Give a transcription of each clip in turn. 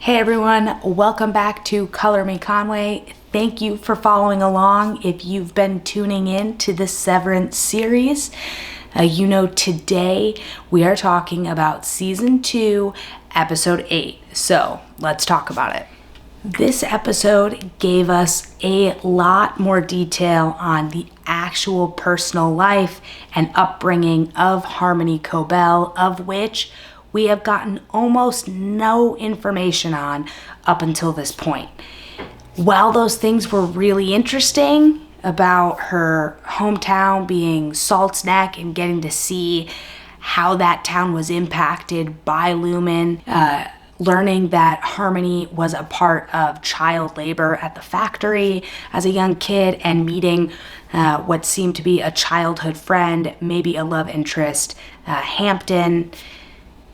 Hey everyone, welcome back to Color Me Conway. Thank you for following along if you've been tuning in to the Severance series. Today we are talking about Season 2, Episode 8. So let's talk about it. This episode gave us a lot more detail on the actual personal life and upbringing of Harmony Cobell, of which we have gotten almost no information on up until this point. While those things were really interesting about her hometown being Salt's Neck and getting to see how that town was impacted by Lumen, learning that Harmony was a part of child labor at the factory as a young kid, and meeting what seemed to be a childhood friend, maybe a love interest, Hampton,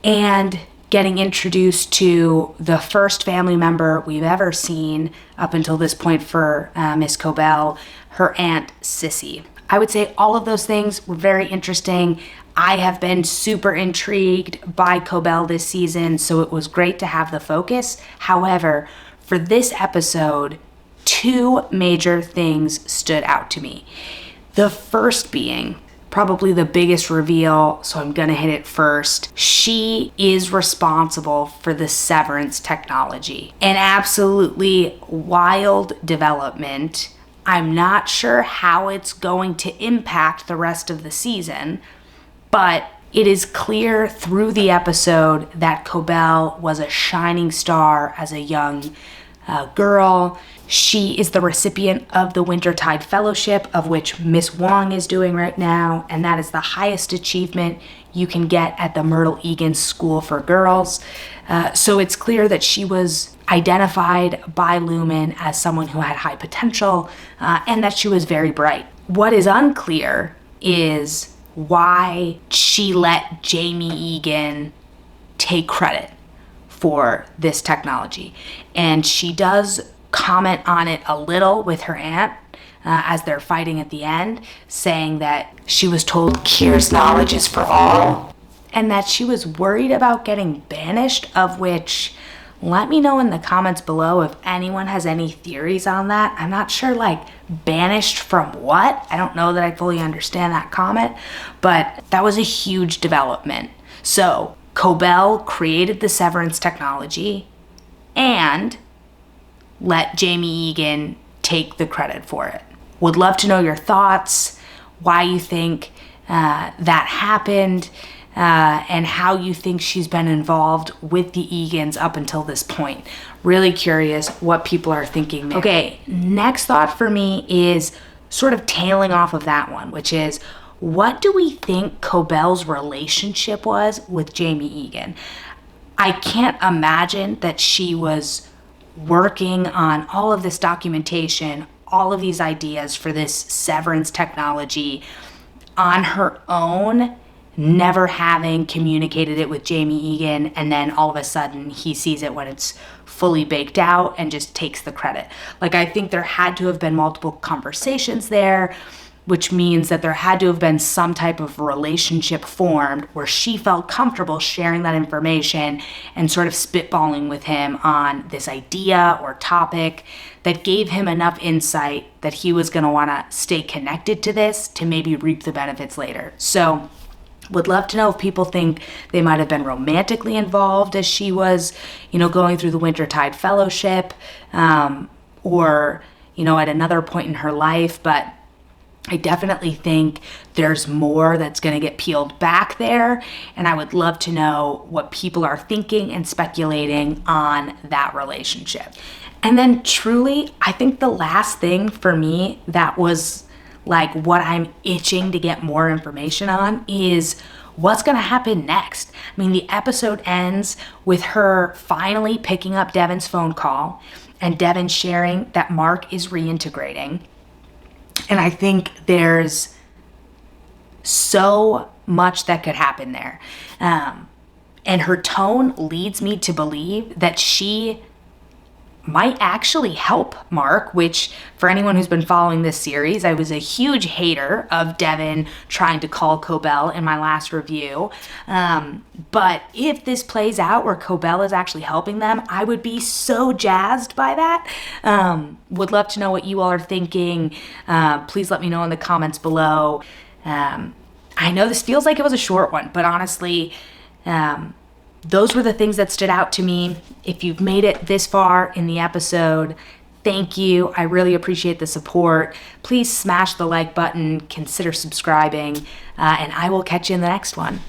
and getting introduced to the first family member we've ever seen up until this point for Miss Cobell, her Aunt Sissy. I would say all of those things were very interesting. I have been super intrigued by Cobell this season, so it was great to have the focus. However, for this episode, two major things stood out to me. The first being probably the biggest reveal, so I'm gonna hit it first. She is responsible for the Severance technology. An absolutely wild development. I'm not sure how it's going to impact the rest of the season, but it is clear through the episode that Cobell was a shining star as a young girl. She is the recipient of the Wintertide Fellowship, of which Miss Wong is doing right now, and that is the highest achievement you can get at the Myrtle Egan School for Girls. So it's clear that she was identified by Lumen as someone who had high potential, and that she was very bright. What is unclear is why she let Jamie Egan take credit for this technology. And she does comment on it a little with her aunt as they're fighting at the end, saying that she was told Kier's knowledge is for all, and that she was worried about getting banished, of which, let me know in the comments below if anyone has any theories on that. I'm not sure, banished from what? I don't know that I fully understand that comment, but that was a huge development. So Cobell created the Severance technology and let Jamie Egan take the credit for it. Would love to know your thoughts, why you think that happened, and how you think she's been involved with the Egans up until this point. Really curious what people are thinking there. Okay, next thought for me is sort of tailing off of that one, which is, what do we think Cobell's relationship was with Jamie Egan? I can't imagine that she was working on all of this documentation, all of these ideas for this Severance technology on her own, never having communicated it with Jamie Egan, and then all of a sudden he sees it when it's fully baked out and just takes the credit. I think there had to have been multiple conversations there, which means that there had to have been some type of relationship formed where she felt comfortable sharing that information and sort of spitballing with him on this idea or topic that gave him enough insight that he was going to want to stay connected to this to maybe reap the benefits later. So would love to know if people think they might have been romantically involved as she was, going through the Wintertide Fellowship, or, at another point in her life. But I definitely think there's more that's going to get peeled back there, and I would love to know what people are thinking and speculating on that relationship. And then truly, I think the last thing for me that was what I'm itching to get more information on is what's going to happen next. I mean, the episode ends with her finally picking up Devin's phone call and Devin sharing that Mark is reintegrating. And I think there's so much that could happen there. And her tone leads me to believe that she might actually help Mark, which for anyone who's been following this series, I was a huge hater of Devin trying to call Cobell in my last review. But if this plays out where Cobell is actually helping them, I would be so jazzed by that. Would love to know what you all are thinking. Please let me know in the comments below. I know this feels like it was a short one, but honestly, those were the things that stood out to me. If you've made it this far in the episode, thank you. I really appreciate the support. Please smash the like button, consider subscribing, and I will catch you in the next one.